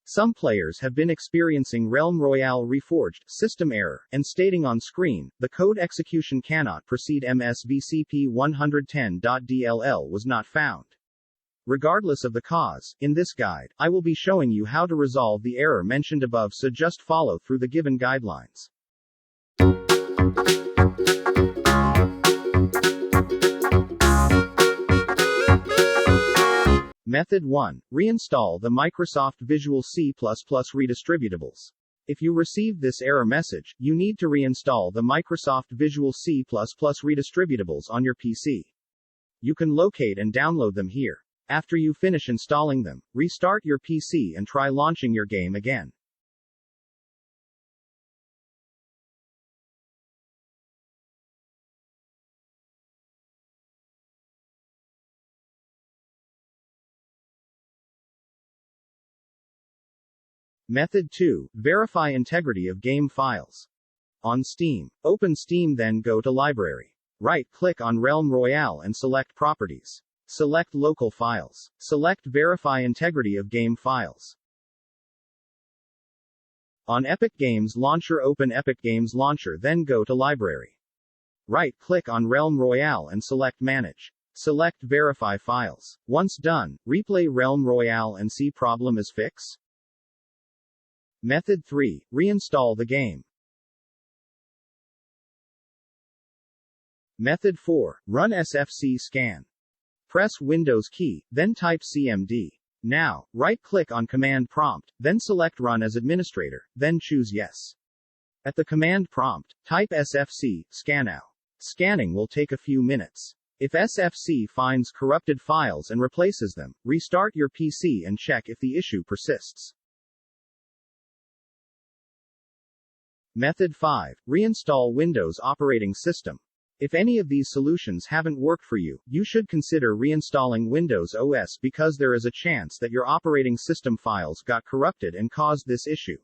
Some players have been experiencing Realm Royale Reforged system error, and stating on screen, the code execution cannot proceed. msvcp110.dll was not found. Regardless of the cause, in this guide, I will be showing you how to resolve the error mentioned above, so just follow through the given guidelines. Method 1. Reinstall the Microsoft Visual C++ Redistributables. If you received this error message, you need to reinstall the Microsoft Visual C++ Redistributables on your PC. You can locate and download them here. After you finish installing them, restart your PC and try launching your game again. Method 2. Verify integrity of game files. On Steam. Open Steam, then go to Library. Right-click on Realm Royale and select Properties. Select Local Files. Select Verify integrity of game files. On Epic Games Launcher, open Epic Games Launcher, then go to Library. Right-click on Realm Royale and select Manage. Select Verify Files. Once done, replay Realm Royale and see problem is fixed. Method 3. Reinstall the game. Method 4. Run SFC scan. Press Windows key, then type CMD. Now, right-click on Command Prompt, then select Run as Administrator, then choose Yes. At the command prompt, type SFC, scan now. Scanning will take a few minutes. If SFC finds corrupted files and replaces them, restart your PC and check if the issue persists. Method 5. Reinstall Windows operating system. If any of these solutions haven't worked for you, you should consider reinstalling Windows OS, because there is a chance that your operating system files got corrupted and caused this issue.